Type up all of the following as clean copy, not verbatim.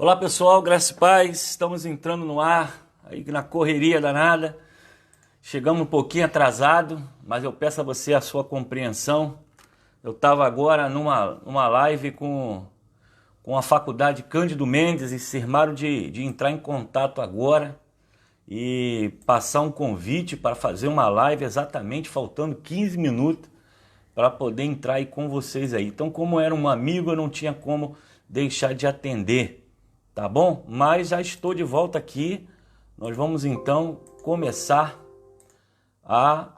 Olá pessoal, graça e paz, estamos entrando no ar, aí na correria danada, chegamos um pouquinho atrasado, mas eu peço a você a sua compreensão. Eu estava agora numa live com a faculdade Cândido Mendes e cismaram de entrar em contato agora e passar um convite para fazer uma live exatamente faltando 15 minutos para poder entrar aí com vocês aí. Então, como era um amigo, eu não tinha como deixar de atender. Tá bom? Mas já estou de volta aqui. Nós vamos então começar a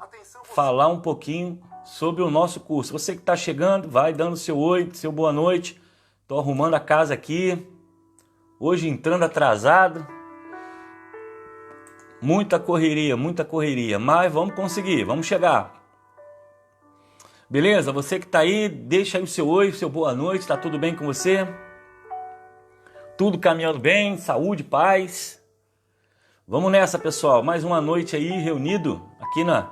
falar um pouquinho sobre o nosso curso. Você que está chegando, vai dando seu oi, seu boa noite. Estou arrumando a casa aqui. Hoje entrando atrasado. Muita correria, mas vamos conseguir, vamos chegar. Beleza? Você que está aí, deixa aí o seu oi, seu boa noite. Está tudo bem com você? Tudo caminhando bem, saúde, paz. Vamos nessa, pessoal. Mais uma noite aí reunido aqui no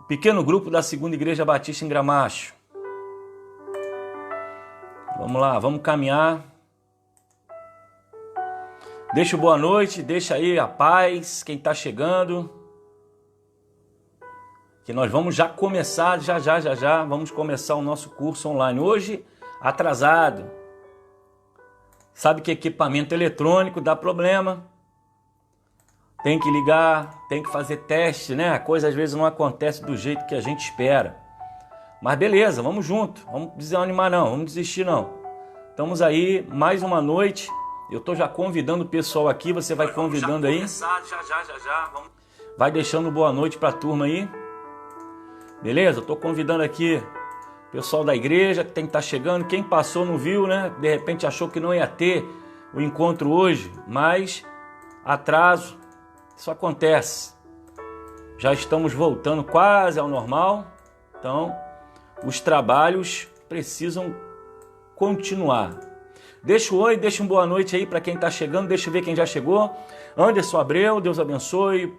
pequeno grupo da Segunda Igreja Batista em Gramacho. Vamos lá, vamos caminhar. Deixa o boa noite, deixa aí a paz, quem está chegando. Que nós vamos já começar, já. Vamos começar o nosso curso online. Hoje, atrasado. Sabe que equipamento eletrônico dá problema. Tem que ligar, tem que fazer teste, né? A coisa às vezes não acontece do jeito que a gente espera. Mas beleza, vamos junto. Vamos desanimar não, vamos desistir não. Estamos aí, mais uma noite. Eu estou já convidando o pessoal aqui, você vai convidando aí. Já. Vai deixando boa noite para a turma aí. Beleza? Estou convidando aqui pessoal da igreja que tem que estar chegando, quem passou não viu, né? De repente achou que não ia ter o encontro hoje, mas atraso, isso acontece. Já estamos voltando quase ao normal, então os trabalhos precisam continuar. Deixa o oi, deixa uma boa noite aí para quem está chegando, deixa eu ver quem já chegou. Anderson Abreu, Deus abençoe.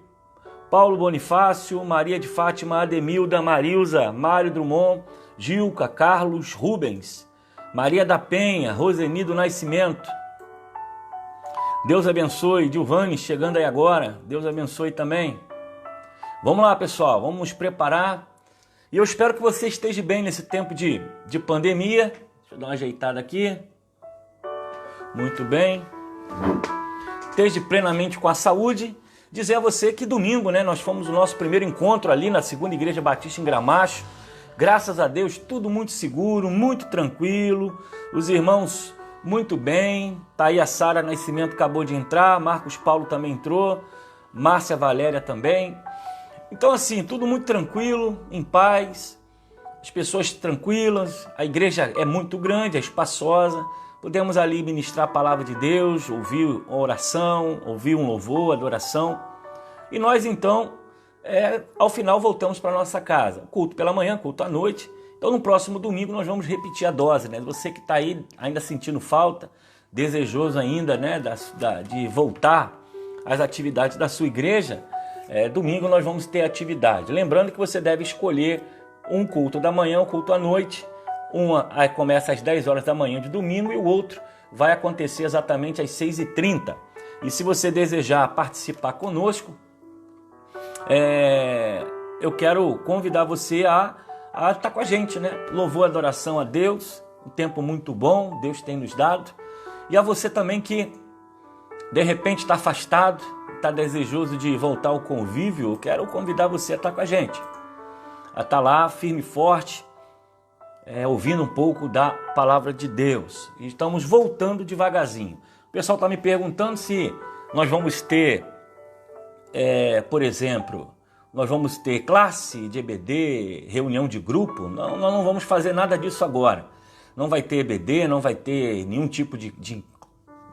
Paulo Bonifácio, Maria de Fátima, Ademilda, Marilza, Mário Drummond, Gilca, Carlos, Rubens, Maria da Penha, Roseni do Nascimento. Deus abençoe. Dilvane chegando aí agora. Deus abençoe também. Vamos lá, pessoal. Vamos nos preparar. E eu espero que você esteja bem nesse tempo de pandemia. Deixa eu dar uma ajeitada aqui. Muito bem. Esteja plenamente com a saúde. Dizer a você que domingo, né, nós fomos o nosso primeiro encontro ali na Segunda Igreja Batista em Gramacho. Graças a Deus, tudo muito seguro, muito tranquilo. Os irmãos muito bem. Tá aí a Sara Nascimento acabou de entrar, Marcos Paulo também entrou, Márcia Valéria também. Então assim, tudo muito tranquilo, em paz. As pessoas tranquilas, a igreja é muito grande, é espaçosa. Podemos ali ministrar a palavra de Deus, ouvir uma oração, ouvir um louvor, adoração. E nós então, ao final voltamos para nossa casa. Culto pela manhã, culto à noite. Então no próximo domingo nós vamos repetir a dose, né? Você que está aí ainda sentindo falta, desejoso ainda, né, de voltar às atividades da sua igreja, domingo nós vamos ter atividade. Lembrando que você deve escolher um culto da manhã, um culto à noite. Aí começa às 10 horas da manhã de domingo e o outro vai acontecer exatamente às 6h30. E se você desejar participar conosco, eu quero convidar você a estar com a gente, né? Louvor e adoração a Deus, um tempo muito bom, Deus tem nos dado. E a você também que de repente está afastado, está desejoso de voltar ao convívio, eu quero convidar você a estar com a gente. A estar lá firme e forte, ouvindo um pouco da palavra de Deus. E estamos voltando devagarzinho. O pessoal está me perguntando se nós vamos ter, por exemplo, nós vamos ter classe de EBD, reunião de grupo. Não, nós não vamos fazer nada disso agora. Não vai ter EBD, não vai ter nenhum tipo de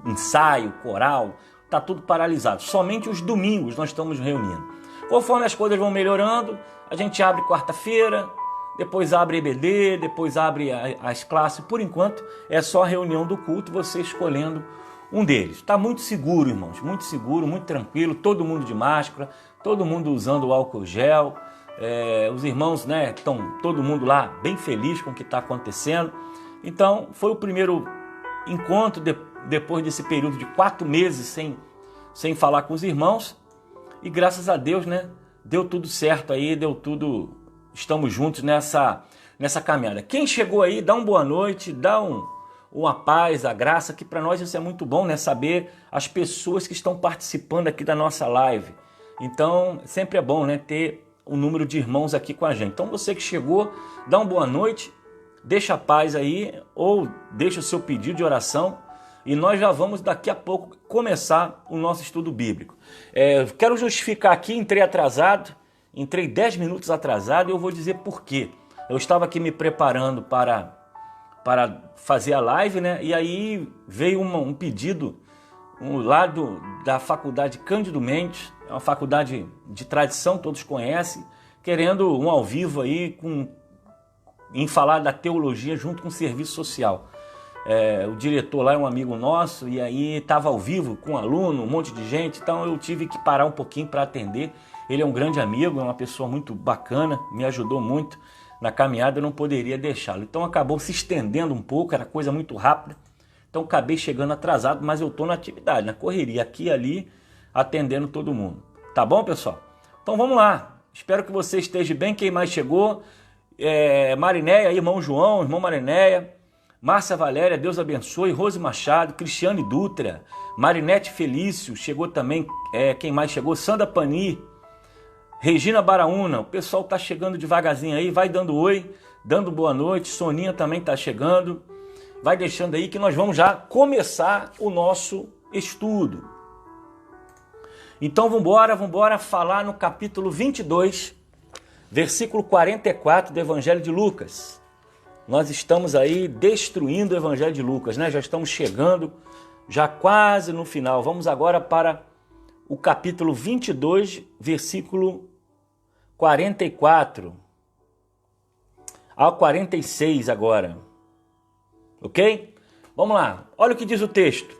ensaio, coral. Está tudo paralisado. Somente os domingos nós estamos reunindo. Conforme as coisas vão melhorando, a gente abre quarta-feira, depois abre EBD, depois abre as classes. Por enquanto, é só a reunião do culto, você escolhendo um deles. Está muito seguro, irmãos, muito seguro, muito tranquilo, todo mundo de máscara, todo mundo usando o álcool gel. Os irmãos, né, estão todo mundo lá bem feliz com o que está acontecendo. Então, foi o primeiro encontro depois desse período de 4 meses sem falar com os irmãos. E graças a Deus, né? Deu tudo certo aí, deu tudo... Estamos juntos nessa caminhada. Quem chegou aí, dá uma boa noite, dá uma paz, a graça, que para nós isso é muito bom, né? Saber as pessoas que estão participando aqui da nossa live. Então, sempre é bom, né? Ter um número de irmãos aqui com a gente. Então, você que chegou, dá uma boa noite, deixa a paz aí, ou deixa o seu pedido de oração, e nós já vamos daqui a pouco começar o nosso estudo bíblico. Quero justificar aqui, entrei 10 minutos atrasado, e eu vou dizer por quê. Eu estava aqui me preparando para fazer a live, né? E aí veio um pedido lá da faculdade Cândido Mendes, é uma faculdade de tradição, todos conhecem, querendo um ao vivo aí em falar da teologia junto com o serviço social. O diretor lá é um amigo nosso, e aí estava ao vivo com um aluno, um monte de gente, então eu tive que parar um pouquinho para atender. Ele é um grande amigo, é uma pessoa muito bacana, me ajudou muito na caminhada, eu não poderia deixá-lo. Então acabou se estendendo um pouco, era coisa muito rápida, então acabei chegando atrasado, mas eu estou na atividade, na correria, aqui e ali, atendendo todo mundo. Tá bom, pessoal? Então vamos lá, espero que você esteja bem. Quem mais chegou? Marinéia, irmão João, irmão Marinéia, Márcia Valéria, Deus abençoe, Rose Machado, Cristiane Dutra, Marinete Felício, chegou também, quem mais chegou? Sandra Pani, Regina Baraúna, o pessoal tá chegando devagarzinho aí, vai dando oi, dando boa noite, Soninha também tá chegando, vai deixando aí que nós vamos já começar o nosso estudo. Então vamos embora falar no capítulo 22, versículo 44 do Evangelho de Lucas. Nós estamos aí destruindo o Evangelho de Lucas, né? Já estamos chegando, já quase no final. Vamos agora para o capítulo 22, versículo 44 ao 46 agora. Ok? Vamos lá. Olha o que diz o texto.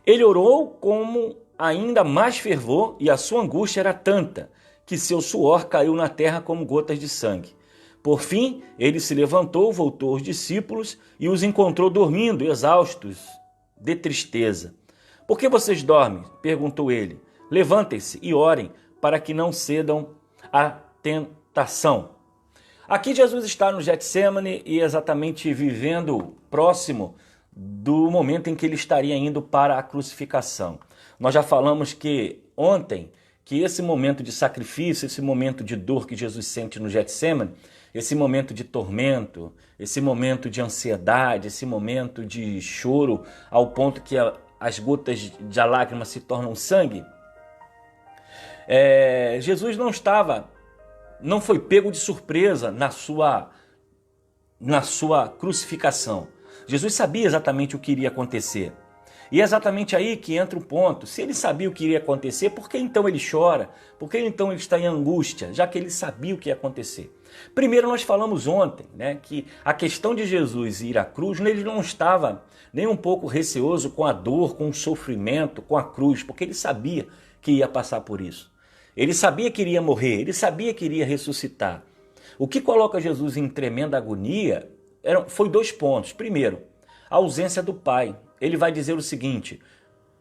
Ele orou com ainda mais fervor, e a sua angústia era tanta que seu suor caiu na terra como gotas de sangue. Por fim, ele se levantou, voltou aos discípulos e os encontrou dormindo, exaustos de tristeza. Por que vocês dormem? Perguntou ele. Levantem-se e orem para que não cedam à tentação. Aqui Jesus está no Getsêmani e exatamente vivendo próximo do momento em que ele estaria indo para a crucificação. Nós já falamos que ontem que esse momento de sacrifício, esse momento de dor que Jesus sente no Getsêmani, esse momento de tormento, esse momento de ansiedade, esse momento de choro ao ponto que as gotas de lágrima se tornam sangue, Jesus não foi pego de surpresa na sua crucificação. Jesus sabia exatamente o que iria acontecer. E é exatamente aí que entra o ponto. Se ele sabia o que iria acontecer, por que então ele chora? Por que então ele está em angústia? Já que ele sabia o que ia acontecer. Primeiro nós falamos ontem, né, que a questão de Jesus ir à cruz, ele não estava nem um pouco receoso com a dor, com o sofrimento, com a cruz, porque ele sabia que ia passar por isso. Ele sabia que iria morrer, ele sabia que iria ressuscitar. O que coloca Jesus em tremenda agonia foi 2 pontos. Primeiro, a ausência do Pai. Ele vai dizer o seguinte: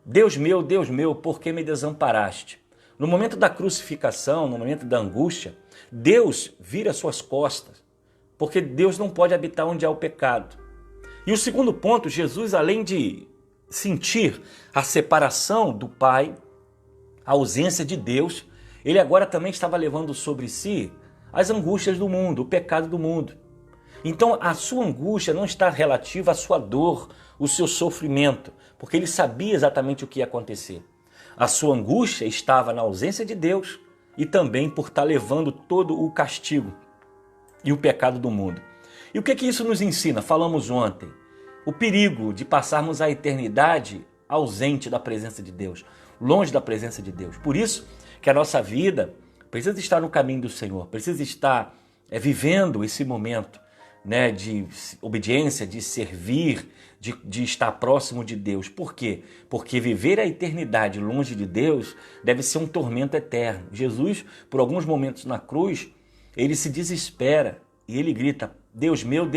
Deus meu, por que me desamparaste? No momento da crucificação, no momento da angústia, Deus vira suas costas, porque Deus não pode habitar onde há o pecado. E o segundo ponto, Jesus, além de sentir a separação do Pai, a ausência de Deus, ele agora também estava levando sobre si as angústias do mundo, o pecado do mundo. Então a sua angústia não está relativa à sua dor, o seu sofrimento, porque ele sabia exatamente o que ia acontecer. A sua angústia estava na ausência de Deus e também por estar levando todo o castigo e o pecado do mundo. E o que isso nos ensina? Falamos ontem. O perigo de passarmos a eternidade ausente da presença de Deus, longe da presença de Deus. Por isso que a nossa vida precisa estar no caminho do Senhor, precisa estar vivendo esse momento, né, de obediência, de servir, de estar próximo de Deus. Por quê? Porque viver a eternidade longe de Deus deve ser um tormento eterno. Jesus, por alguns momentos na cruz, ele se desespera e ele grita: Deus meu,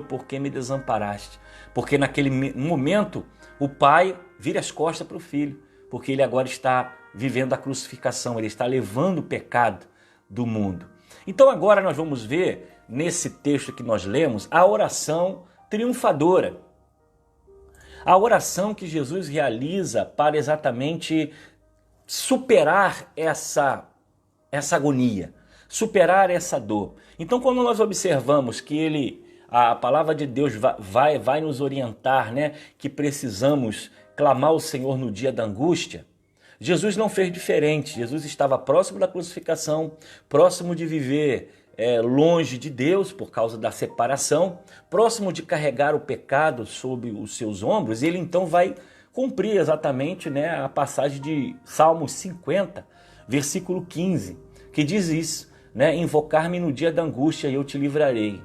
por que me desamparaste? Porque naquele momento o pai vira as costas para o filho, porque ele agora está vivendo a crucificação, ele está levando o pecado do mundo. Então agora nós vamos ver, nesse texto que nós lemos, a oração triunfadora. A oração que Jesus realiza para exatamente superar essa agonia, superar essa dor. Então quando nós observamos que a palavra de Deus vai nos orientar, né, que precisamos clamar ao Senhor no dia da angústia, Jesus não fez diferente. Jesus estava próximo da crucificação, próximo de viver longe de Deus por causa da separação, próximo de carregar o pecado sobre os seus ombros. E ele então vai cumprir exatamente, né, a passagem de Salmos 50, versículo 15, que diz isso, né, invocar-me no dia da angústia e eu te livrarei.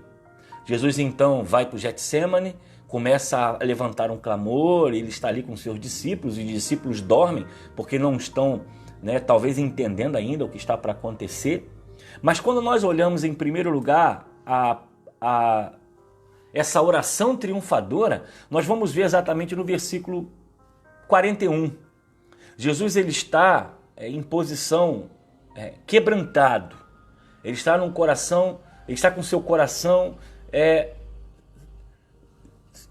Jesus então vai para o Getsemane, começa a levantar um clamor, ele está ali com seus discípulos, e os discípulos dormem porque não estão, né, talvez entendendo ainda o que está para acontecer. Mas quando nós olhamos em primeiro lugar essa oração triunfadora, nós vamos ver exatamente no versículo 41. Jesus ele está em posição quebrantado, ele está no coração, ele está com seu coração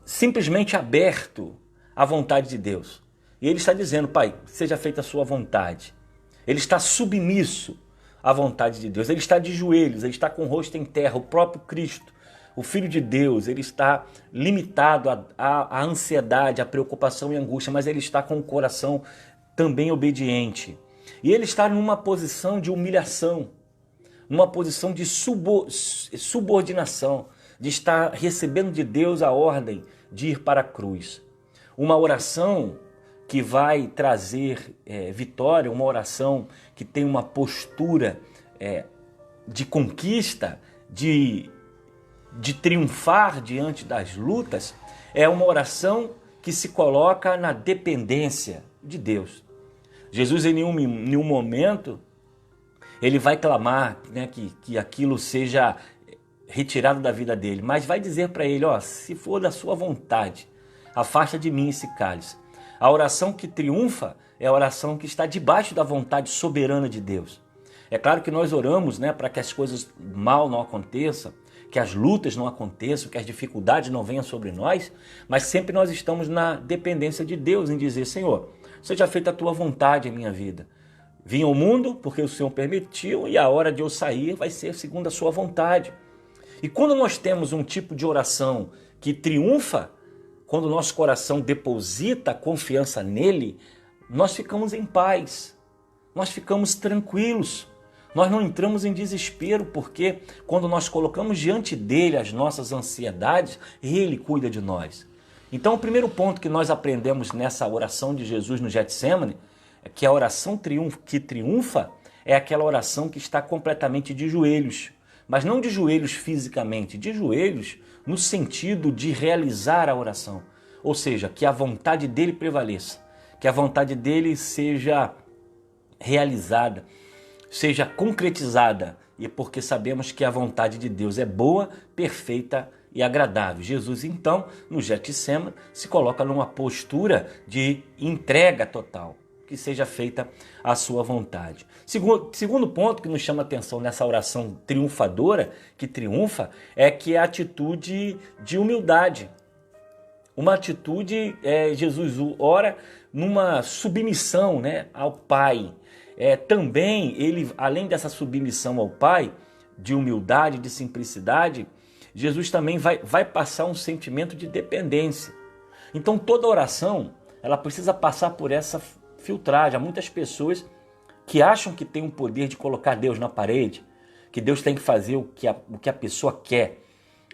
simplesmente aberto à vontade de Deus. E ele está dizendo: Pai, seja feita a sua vontade. Ele está submisso à vontade de Deus. Ele está de joelhos, ele está com o rosto em terra. O próprio Cristo, o Filho de Deus, ele está limitado à ansiedade, à preocupação e angústia, mas ele está com o coração também obediente. E ele está numa posição de humilhação, numa posição de subordinação, de estar recebendo de Deus a ordem de ir para a cruz. Uma oração que vai trazer vitória, uma oração que tem uma postura de conquista, de triunfar diante das lutas, é uma oração que se coloca na dependência de Deus. Jesus em nenhum momento ele vai clamar, né, que aquilo seja retirado da vida dele, mas vai dizer para ele: ó, se for da sua vontade, afasta de mim esse cálice. A oração que triunfa é a oração que está debaixo da vontade soberana de Deus. É claro que nós oramos, né, para que as coisas mal não aconteçam, que as lutas não aconteçam, que as dificuldades não venham sobre nós, mas sempre nós estamos na dependência de Deus em dizer: Senhor, seja feita a tua vontade em minha vida. Vim ao mundo porque o Senhor permitiu e a hora de eu sair vai ser segundo a sua vontade. E quando nós temos um tipo de oração que triunfa, quando o nosso coração deposita a confiança nele, nós ficamos em paz, nós ficamos tranquilos, nós não entramos em desespero, porque quando nós colocamos diante dele as nossas ansiedades, ele cuida de nós. Então o primeiro ponto que nós aprendemos nessa oração de Jesus no Getsemane é que a oração que triunfa é aquela oração que está completamente de joelhos, mas não de joelhos fisicamente, de joelhos no sentido de realizar a oração. Ou seja, que a vontade dele prevaleça, que a vontade dele seja realizada, seja concretizada. E porque sabemos que a vontade de Deus é boa, perfeita e agradável. Jesus, então, no Getsemane, se coloca numa postura de entrega total, que seja feita a sua vontade. Segundo ponto que nos chama a atenção nessa oração triunfadora, que triunfa, é que é a atitude de humildade. Uma atitude, Jesus ora numa submissão, né, ao Pai. Também, ele, além dessa submissão ao Pai, de humildade, de simplicidade, Jesus também vai passar um sentimento de dependência. Então toda oração, ela precisa passar por essa filtragem. Há muitas pessoas que acham que tem o poder de colocar Deus na parede, que Deus tem que fazer o que a pessoa quer,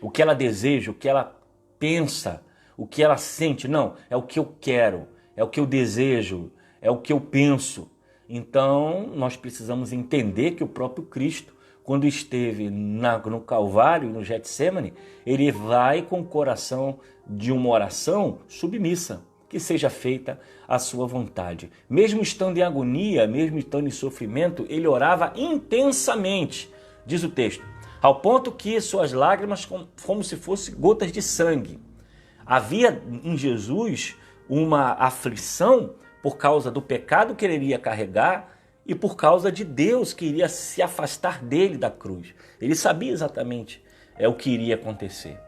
o que ela deseja, o que ela pensa, o que ela sente. Não, é o que eu quero, é o que eu desejo, é o que eu penso. Então nós precisamos entender que o próprio Cristo, quando esteve no Calvário, no Getsemane, ele vai com o coração de uma oração submissa, que seja feita a sua vontade. Mesmo estando em agonia, mesmo estando em sofrimento, ele orava intensamente. Diz o texto: ao ponto que suas lágrimas como se fossem gotas de sangue. Havia em Jesus uma aflição por causa do pecado que ele iria carregar e por causa de Deus que iria se afastar dele da cruz. Ele sabia exatamente o que iria acontecer.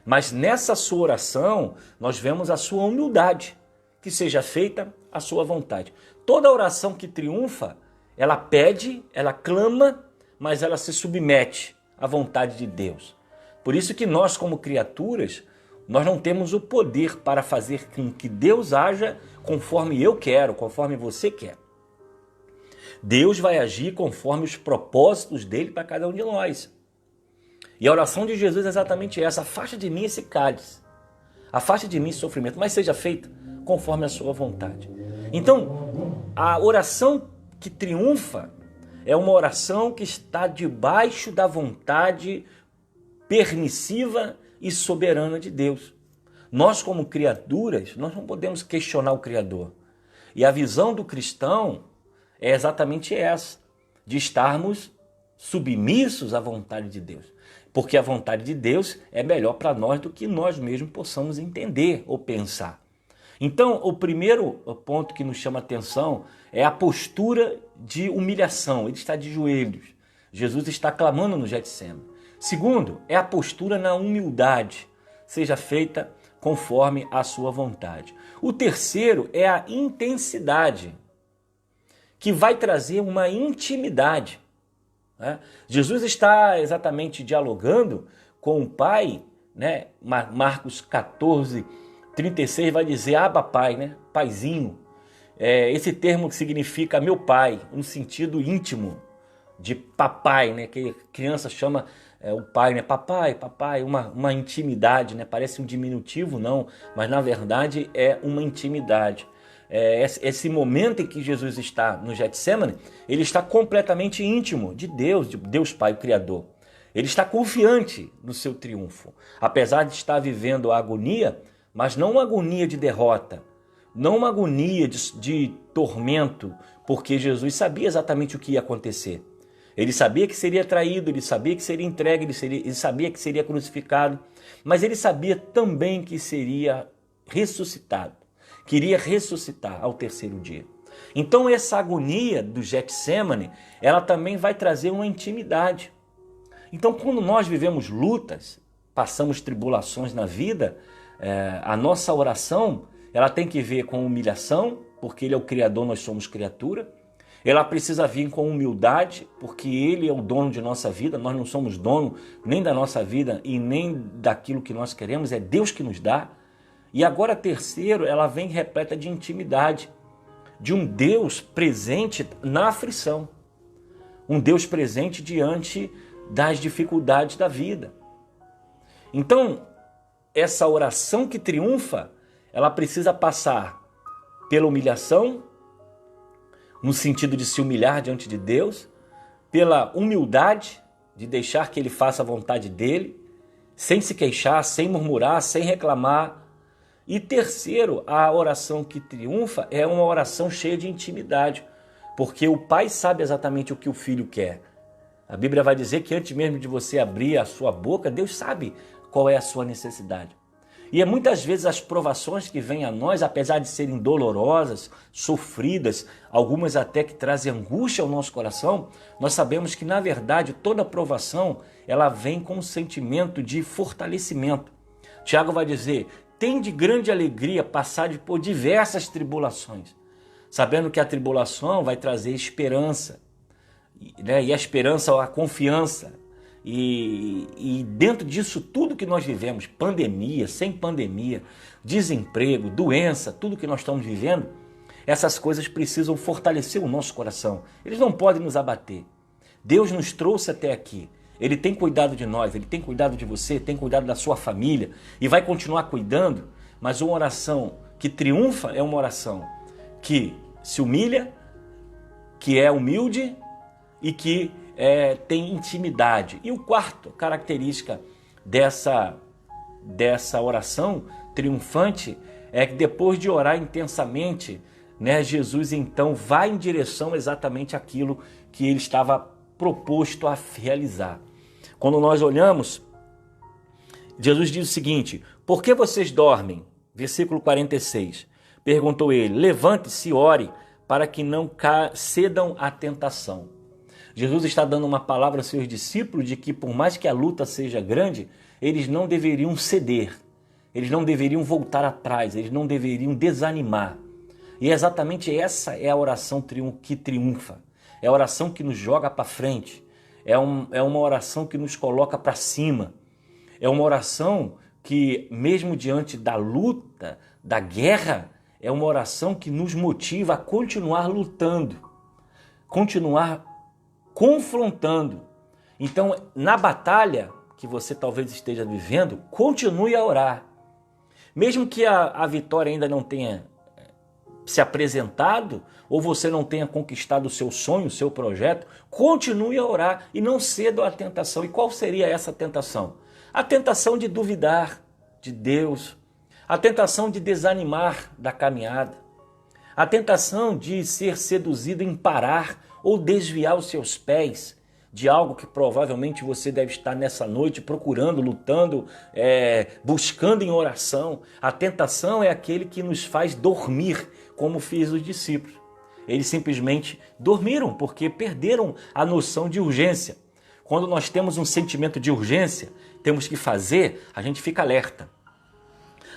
Mas nessa sua oração, nós vemos a sua humildade, que seja feita a sua vontade. Toda oração que triunfa, ela pede, ela clama, mas ela se submete à vontade de Deus. Por isso que nós, como criaturas, nós não temos o poder para fazer com que Deus haja conforme eu quero, conforme você quer. Deus vai agir conforme os propósitos dele para cada um de nós. E a oração de Jesus é exatamente essa: afasta de mim esse cálice, afasta de mim esse sofrimento, mas seja feito conforme a sua vontade. Então, a oração que triunfa é uma oração que está debaixo da vontade permissiva e soberana de Deus. Nós, como criaturas, nós não podemos questionar o Criador. E a visão do cristão é exatamente essa, de estarmos submissos à vontade de Deus. Porque a vontade de Deus é melhor para nós do que nós mesmos possamos entender ou pensar. Então, o primeiro ponto que nos chama a atenção é a postura de humilhação. Ele está de joelhos. Jesus está clamando no Getsemane. Segundo, é a postura na humildade. Seja feita conforme a sua vontade. O terceiro é a intensidade, que vai trazer uma intimidade. Jesus está exatamente dialogando com o Pai, né? Marcos 14, 36 vai dizer Abba Pai, né? Paizinho. Esse termo que significa meu pai, no sentido íntimo de papai, né? Que a criança chama o pai, né? Papai, papai, uma intimidade, né? Parece um diminutivo, não, mas na verdade é uma intimidade. Esse momento em que Jesus está no Getsemane, ele está completamente íntimo de Deus Pai, o Criador. Ele está confiante no seu triunfo, apesar de estar vivendo a agonia, mas não uma agonia de derrota, não uma agonia de tormento, porque Jesus sabia exatamente o que ia acontecer. Ele sabia que seria traído, ele sabia que seria entregue, ele sabia que seria crucificado, mas ele sabia também que seria ressuscitado. Queria ressuscitar ao terceiro dia. Então essa agonia do Getsemane, ela também vai trazer uma intimidade. Então quando nós vivemos lutas, passamos tribulações na vida, a nossa oração, ela tem que ver com humilhação, porque Ele é o Criador, nós somos criatura. Ela precisa vir com humildade, porque Ele é o dono de nossa vida, nós não somos dono nem da nossa vida e nem daquilo que nós queremos, é Deus que nos dá. E agora, terceiro, ela vem repleta de intimidade, de um Deus presente na aflição, um Deus presente diante das dificuldades da vida. Então, essa oração que triunfa, ela precisa passar pela humilhação, no sentido de se humilhar diante de Deus, pela humildade, de deixar que Ele faça a vontade dEle, sem se queixar, sem murmurar, sem reclamar. E terceiro, a oração que triunfa é uma oração cheia de intimidade, porque o pai sabe exatamente o que o filho quer. A Bíblia vai dizer que antes mesmo de você abrir a sua boca, Deus sabe qual é a sua necessidade. E muitas vezes as provações que vêm a nós, apesar de serem dolorosas, sofridas, algumas até que trazem angústia ao nosso coração, nós sabemos que na verdade toda provação ela vem com um sentimento de fortalecimento. Tiago vai dizer: tem de grande alegria passar por diversas tribulações, sabendo que a tribulação vai trazer esperança, né? E a esperança, a confiança. E dentro disso tudo que nós vivemos, pandemia, sem pandemia, desemprego, doença, tudo que nós estamos vivendo, essas coisas precisam fortalecer o nosso coração. Eles não podem nos abater. Deus nos trouxe até aqui. Ele tem cuidado de nós, Ele tem cuidado de você, tem cuidado da sua família e vai continuar cuidando, mas uma oração que triunfa é uma oração que se humilha, que é humilde e que tem intimidade. E o quarto característica dessa oração triunfante é que depois de orar intensamente, né, Jesus então vai em direção exatamente àquilo que ele estava proposto a realizar. Quando nós olhamos, Jesus diz o seguinte: por que vocês dormem? Versículo 46. Perguntou ele: levante-se e ore, para que não cedam à tentação. Jesus está dando uma palavra aos seus discípulos de que, por mais que a luta seja grande, eles não deveriam ceder, eles não deveriam voltar atrás, eles não deveriam desanimar. E exatamente essa é a oração que triunfa, é a oração que nos joga para frente, é uma oração que nos coloca para cima, é uma oração que, mesmo diante da luta, da guerra, é uma oração que nos motiva a continuar lutando, continuar confrontando. Então, na batalha que você talvez esteja vivendo, continue a orar. Mesmo que a vitória ainda não tenha se apresentado, ou você não tenha conquistado o seu sonho, o seu projeto, continue a orar e não ceda à tentação. E qual seria essa tentação? A tentação de duvidar de Deus, a tentação de desanimar da caminhada, a tentação de ser seduzido em parar ou desviar os seus pés de algo que provavelmente você deve estar nessa noite procurando, lutando, buscando em oração. A tentação é aquele que nos faz dormir, como fiz os discípulos. Eles simplesmente dormiram porque perderam a noção de urgência. Quando nós temos um sentimento de urgência, temos que fazer, a gente fica alerta.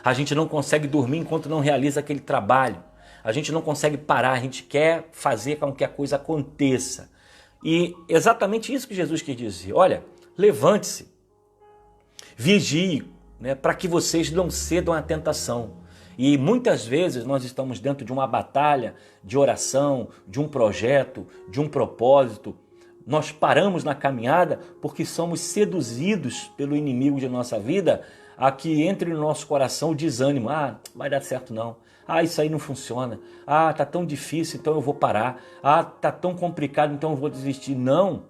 A gente não consegue dormir enquanto não realiza aquele trabalho. A gente não consegue parar, a gente quer fazer com que a coisa aconteça. E exatamente isso que Jesus quis dizer. Olha, levante-se, vigie, para que vocês não cedam à tentação. E muitas vezes nós estamos dentro de uma batalha de oração, de um projeto, de um propósito. Nós paramos na caminhada porque somos seduzidos pelo inimigo de nossa vida a que entre no nosso coração o desânimo. Ah, vai dar certo não. Ah, isso aí não funciona. Ah, tá tão difícil, então eu vou parar. Ah, tá tão complicado, então eu vou desistir. Não.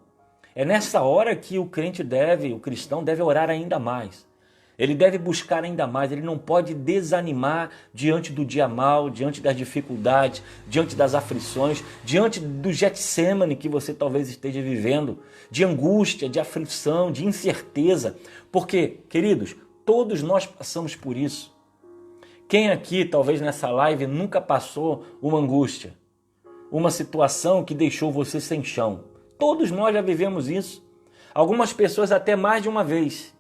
É nessa hora que o cristão deve orar ainda mais. Ele deve buscar ainda mais. Ele não pode desanimar diante do dia mau, diante das dificuldades, diante das aflições, diante do Getsemane que você talvez esteja vivendo, de angústia, de aflição, de incerteza. Porque, queridos, todos nós passamos por isso. Quem aqui, talvez nessa live, nunca passou uma angústia? Uma situação que deixou você sem chão? Todos nós já vivemos isso. Algumas pessoas até mais de uma vez.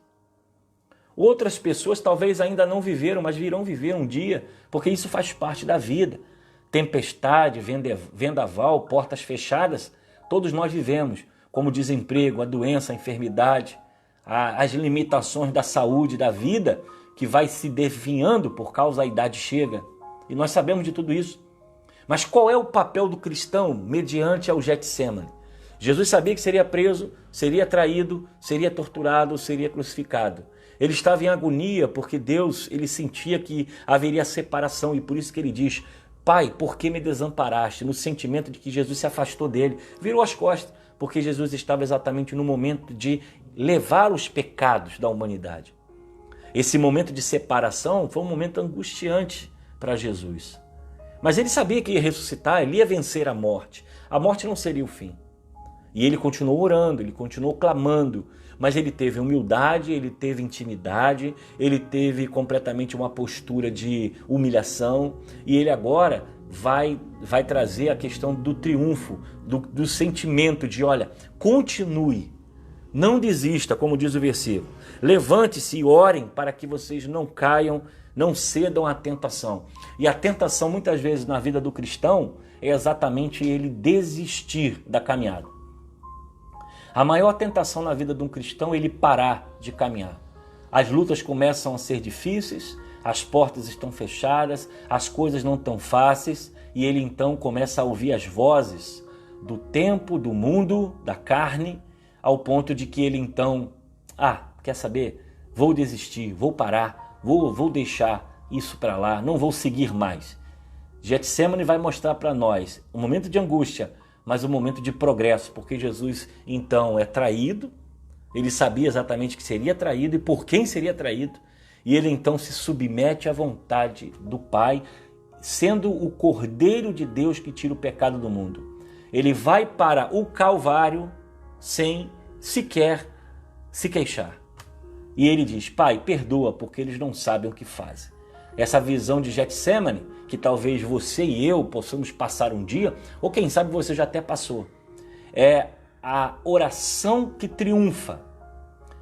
Outras pessoas talvez ainda não viveram, mas virão viver um dia, porque isso faz parte da vida. Tempestade, vendaval, portas fechadas, todos nós vivemos, como desemprego, a doença, a enfermidade, as limitações da saúde, da vida, que vai se definhando por causa da idade chega. E nós sabemos de tudo isso. Mas qual é o papel do cristão mediante ao Getsemane? Jesus sabia que seria preso, seria traído, seria torturado, seria crucificado. Ele estava em agonia porque Deus, ele sentia que haveria separação e por isso que ele diz: Pai, por que me desamparaste? No sentimento de que Jesus se afastou dele, virou as costas, porque Jesus estava exatamente no momento de levar os pecados da humanidade. Esse momento de separação foi um momento angustiante para Jesus. Mas ele sabia que ia ressuscitar, ele ia vencer a morte. A morte não seria o fim. E ele continuou orando, ele continuou clamando, mas ele teve humildade, ele teve intimidade, ele teve completamente uma postura de humilhação e ele agora vai trazer a questão do triunfo, do sentimento de, olha, continue, não desista, como diz o versículo. Levante-se e orem para que vocês não caiam, não cedam à tentação. E a tentação muitas vezes na vida do cristão é exatamente ele desistir da caminhada. A maior tentação na vida de um cristão é ele parar de caminhar. As lutas começam a ser difíceis, as portas estão fechadas, as coisas não estão fáceis e ele então começa a ouvir as vozes do tempo, do mundo, da carne, ao ponto de que ele então, quer saber? Vou desistir, vou parar, vou deixar isso para lá, não vou seguir mais. Getsemane vai mostrar para nós um momento de angústia, mas um momento de progresso, porque Jesus então é traído, ele sabia exatamente que seria traído e por quem seria traído, e ele então se submete à vontade do Pai, sendo o Cordeiro de Deus que tira o pecado do mundo. Ele vai para o Calvário sem sequer se queixar. E ele diz, Pai, perdoa porque eles não sabem o que fazem. Essa visão de Getsemane, que talvez você e eu possamos passar um dia, ou quem sabe você já até passou, é a oração que triunfa,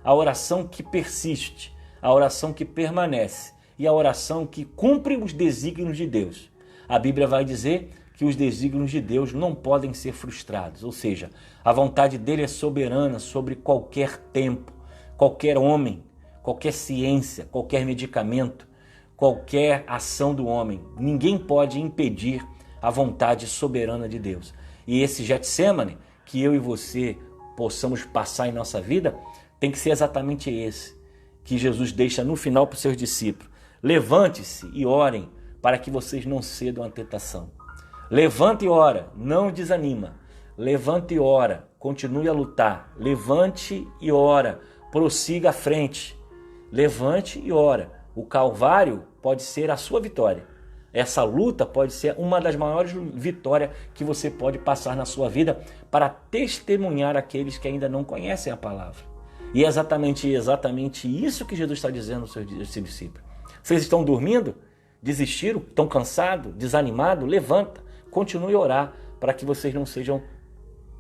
a oração que persiste, a oração que permanece e a oração que cumpre os desígnios de Deus. A Bíblia vai dizer que os desígnios de Deus não podem ser frustrados, ou seja, a vontade dele é soberana sobre qualquer tempo, qualquer homem, qualquer ciência, qualquer medicamento, qualquer ação do homem. Ninguém pode impedir a vontade soberana de Deus. E esse Getsemane que eu e você possamos passar em nossa vida tem que ser exatamente esse que Jesus deixa no final para os seus discípulos. Levante-se e orem para que vocês não cedam à tentação. Levanta e ora, não desanima. Levanta e ora, continue a lutar. Levante e ora, prossiga à frente. Levante e ora. O Calvário pode ser a sua vitória. Essa luta pode ser uma das maiores vitórias que você pode passar na sua vida para testemunhar aqueles que ainda não conhecem a palavra. E é exatamente isso que Jesus está dizendo aos seus discípulos. Vocês estão dormindo? Desistiram? Estão cansados? Desanimados? Levanta, continue a orar para que vocês não sejam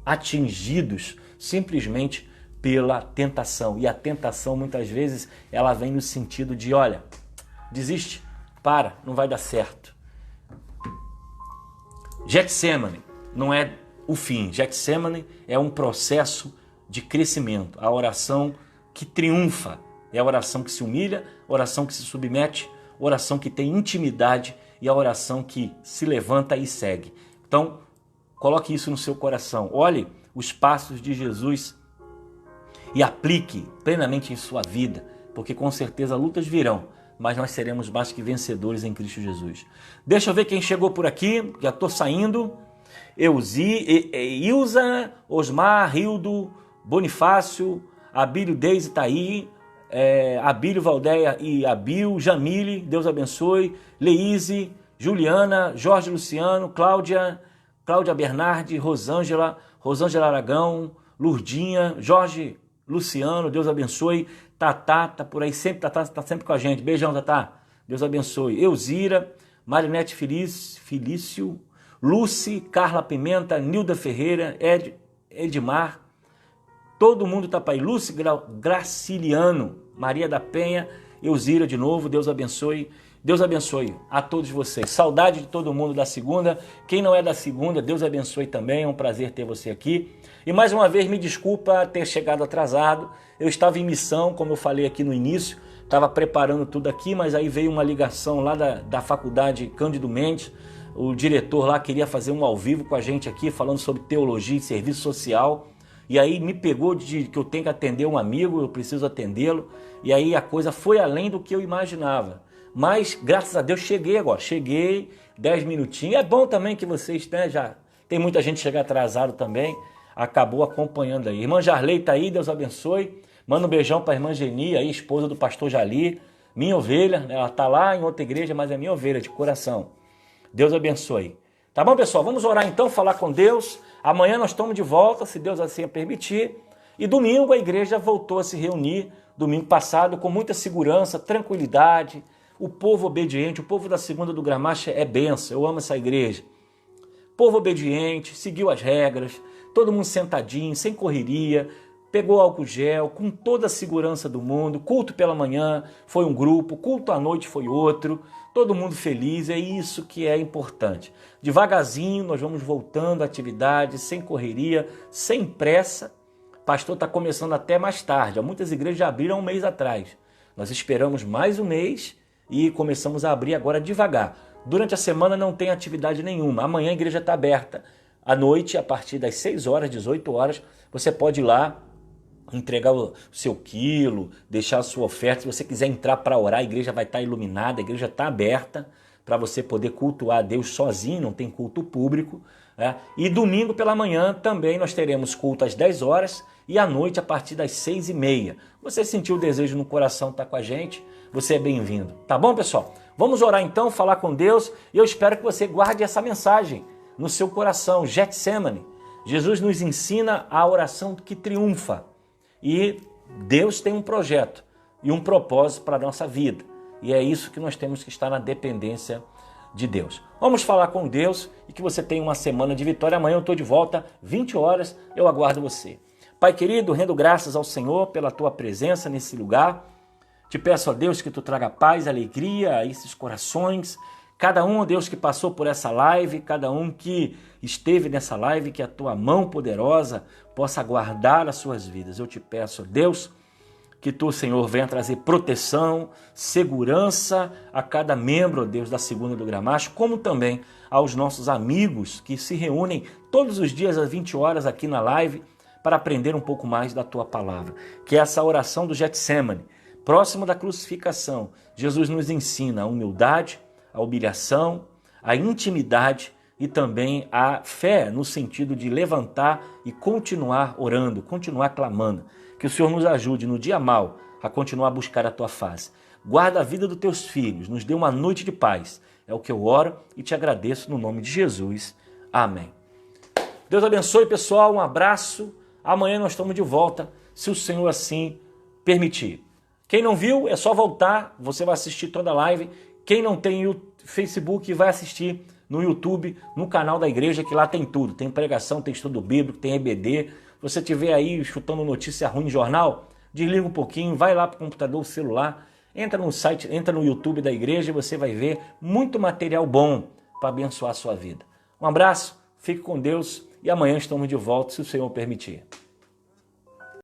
atingidos simplesmente pela tentação. E a tentação muitas vezes ela vem no sentido de, olha, desiste, para, não vai dar certo. Getsemane não é o fim. Getsemane é um processo de crescimento. A oração que triunfa é a oração que se humilha, a oração que se submete, a oração que tem intimidade e a oração que se levanta e segue. Então, coloque isso no seu coração. Olhe os passos de Jesus e aplique plenamente em sua vida, porque com certeza lutas virão, mas nós seremos mais que vencedores em Cristo Jesus. Deixa eu ver quem chegou por aqui, já estou saindo. Ilza, Osmar, Rildo, Bonifácio, Abílio Deise está aí, Abílio Valdeia e Abil, Jamile, Deus abençoe, Leíse, Juliana, Jorge Luciano, Cláudia Bernardi, Rosângela Aragão, Lurdinha, Jorge Luciano, Deus abençoe, Tatá, tá por aí sempre, Tatá está sempre com a gente, beijão Tatá, Deus abençoe, Elzira, Marinete Felício, Lúcia, Carla Pimenta, Nilda Ferreira, Edmar, todo mundo está para aí, Lúcia Graciliano, Maria da Penha, Elzira de novo, Deus abençoe a todos vocês. Saudade de todo mundo da segunda. Quem não é da segunda, Deus abençoe também. É um prazer ter você aqui. E mais uma vez, me desculpa ter chegado atrasado. Eu estava em missão, como eu falei aqui no início. Estava preparando tudo aqui, mas aí veio uma ligação lá da faculdade Cândido Mendes. O diretor lá queria fazer um ao vivo com a gente aqui, falando sobre teologia e serviço social. E aí me pegou de que eu tenho que atender um amigo, eu preciso atendê-lo. E aí a coisa foi além do que eu imaginava. Mas, graças a Deus, cheguei 10 minutinhos. É bom também que vocês, né, já tem muita gente que chega atrasado também, acabou acompanhando aí. Irmã Jarley tá aí, Deus abençoe. Manda um beijão para a irmã Geni, aí, esposa do pastor Jali, minha ovelha, né, ela tá lá em outra igreja, mas é minha ovelha de coração. Deus abençoe. Tá bom, pessoal? Vamos orar então, falar com Deus. Amanhã nós estamos de volta, se Deus assim permitir. E domingo a igreja voltou a se reunir, domingo passado, com muita segurança, tranquilidade. O povo obediente, o povo da segunda do Gramacha é benção, eu amo essa igreja. Povo obediente, seguiu as regras, todo mundo sentadinho, sem correria, pegou álcool gel, com toda a segurança do mundo, culto pela manhã foi um grupo, culto à noite foi outro, todo mundo feliz, é isso que é importante. Devagarzinho nós vamos voltando à atividade, sem correria, sem pressa. O pastor está começando até mais tarde, muitas igrejas já abriram um mês atrás. Nós esperamos mais um mês e começamos a abrir agora devagar. Durante a semana não tem atividade nenhuma. Amanhã a igreja está aberta. À noite, a partir das 6 horas, 18 horas, você pode ir lá, entregar o seu quilo, deixar a sua oferta. Se você quiser entrar para orar, a igreja vai estar iluminada, a igreja está aberta para você poder cultuar a Deus sozinho, não tem culto público. Né? E domingo pela manhã também nós teremos culto às 10 horas e à noite a partir das 6h30. Você sentiu o desejo no coração estar com a gente? Você é bem-vindo. Tá bom, pessoal? Vamos orar então, falar com Deus, e eu espero que você guarde essa mensagem no seu coração. Getsemane. Jesus nos ensina a oração que triunfa. E Deus tem um projeto e um propósito para a nossa vida. E é isso que nós temos que estar na dependência de Deus. Vamos falar com Deus e que você tenha uma semana de vitória. Amanhã eu estou de volta, 20 horas, eu aguardo você. Pai querido, rendo graças ao Senhor pela tua presença nesse lugar. Te peço a Deus que tu traga paz, alegria a esses corações. Cada um, Deus, que passou por essa live, cada um que esteve nessa live, que a tua mão poderosa possa guardar as suas vidas. Eu te peço, Deus, que tu, Senhor, venha trazer proteção, segurança a cada membro, Deus, da Segunda do Gramacho, como também aos nossos amigos que se reúnem todos os dias às 20 horas aqui na live para aprender um pouco mais da tua palavra. Que essa oração do Getsemane, próximo da crucificação, Jesus nos ensina a humildade, a humilhação, a intimidade e também a fé no sentido de levantar e continuar orando, continuar clamando. Que o Senhor nos ajude no dia mau a continuar a buscar a tua face. Guarda a vida dos teus filhos, nos dê uma noite de paz. É o que eu oro e te agradeço no nome de Jesus. Amém. Deus abençoe, pessoal. Um abraço. Amanhã nós estamos de volta, se o Senhor assim permitir. Quem não viu, é só voltar. Você vai assistir toda a live. Quem não tem o Facebook vai assistir no YouTube, no canal da igreja, que lá tem tudo. Tem pregação, tem estudo bíblico, tem EBD. Você estiver aí chutando notícia ruim em jornal, desliga um pouquinho, vai lá para o computador, celular, entra no site, entra no YouTube da igreja e você vai ver muito material bom para abençoar a sua vida. Um abraço, fique com Deus e amanhã estamos de volta, se o Senhor permitir.